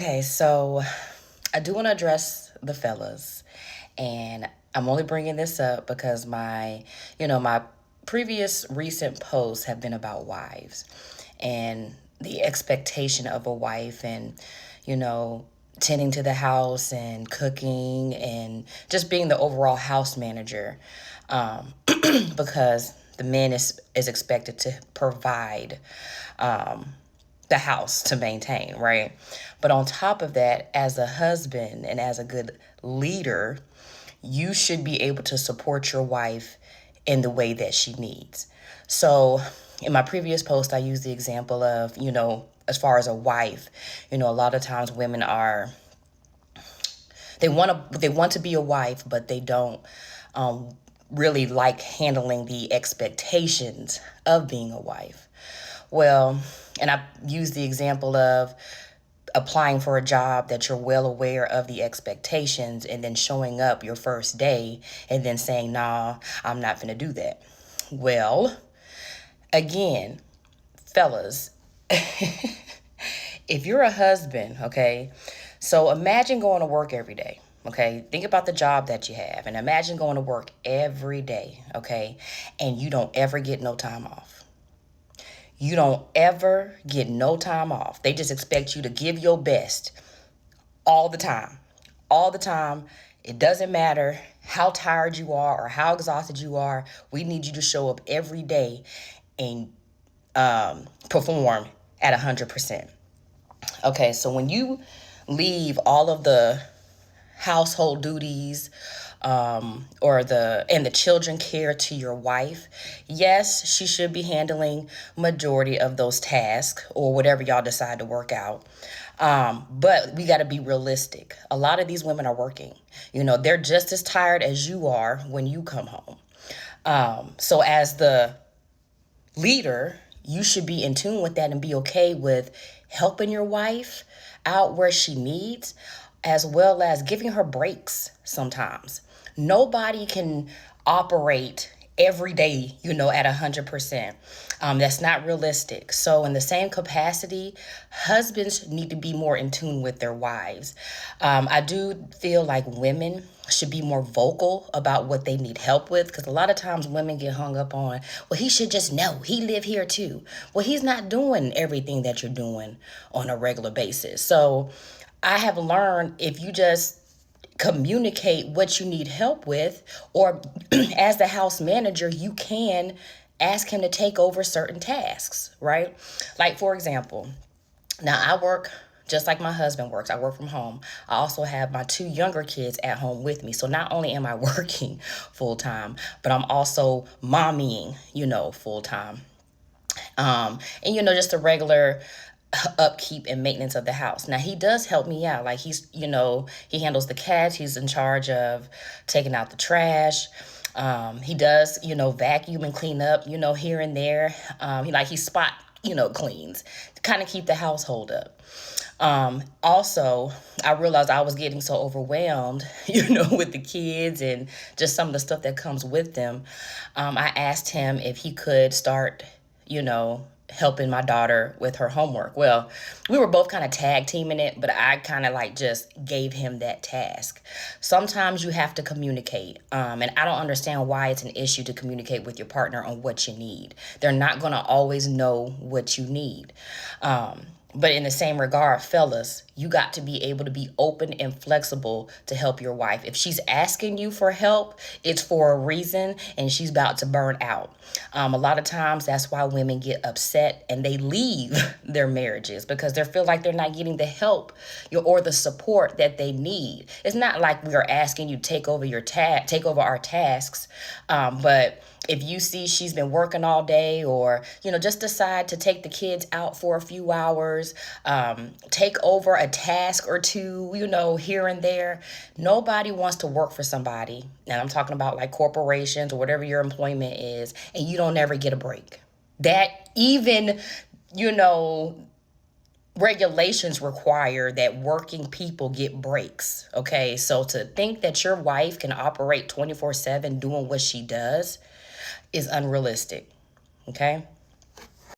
Okay, so I do want to address the fellas, and I'm only bringing this up because my previous recent posts have been about wives and the expectation of a wife, and you know, tending to the house and cooking and just being the overall house manager, because the man is expected to provide. The house to maintain, right? But on top of that, as a husband and as a good leader, you should be able to support your wife in the way that she needs. So, in my previous post, I used the example of, as far as a wife, a lot of times women are they want to be a wife, but they don't really like handling the expectations of being a wife. Well, and I use the example of applying for a job that you're well aware of the expectations and then showing up your first day and then saying, nah, I'm not going to do that. Well, again, fellas, if you're a husband, okay, so imagine going to work every day. Okay, think about the job that you have and imagine going to work every day, okay, and you don't ever get no time off. You don't ever get no time off. They just expect you to give your best all the time. All the time. It doesn't matter how tired you are or how exhausted you are. We need you to show up every day and perform at 100%. Okay, so when you leave all of the household duties or the children care to your wife, yes, she should be handling majority of those tasks or whatever y'all decide to work out. But we got to be realistic. A lot of these women are working. They're just as tired as you are when you come home. So as the leader, you should be in tune with that and be okay with helping your wife out where she needs, as well as giving her breaks sometimes. Nobody can operate every day, at 100%. That's not realistic. So, in the same capacity, husbands need to be more in tune with their wives. I do feel like women should be more vocal about what they need help with, because a lot of times women get hung up on, well, he should just know he live here too. Well, he's not doing everything that you're doing on a regular basis. So I have learned, if you just communicate what you need help with, or as the house manager, you can ask him to take over certain tasks, right? Like, for example, now I work just like my husband works. I work from home. I also have my two younger kids at home with me. So not only am I working full time, but I'm also mommying, full time. And just a regular upkeep and maintenance of the house. Now he does help me out. Like, he handles the cats. He's in charge of taking out the trash. He does, vacuum and clean up, here and there. He spot, cleans to kind of keep the household up. Also, I realized I was getting so overwhelmed, with the kids and just some of the stuff that comes with them. I asked him if he could start, helping my daughter with her homework. Well, we were both kind of tag teaming it, but I kind of like just gave him that task. Sometimes you have to communicate. And I don't understand why it's an issue to communicate with your partner on what you need. They're not going to always know what you need. But in the same regard, fellas, you got to be able to be open and flexible to help your wife. If she's asking you for help, it's for a reason and she's about to burn out. A lot of times that's why women get upset and they leave their marriages, because they feel like they're not getting the help or the support that they need. It's not like we are asking you to take over our tasks, but if you see she's been working all day, or just decide to take the kids out for a few hours, take over a task or two, here and there. Nobody wants to work for somebody, and I'm talking about like corporations or whatever your employment is, and you don't ever get a break. That even, you know regulations require that working people get breaks. Okay, so to think that your wife can operate 24/7 doing what she does is unrealistic. Okay.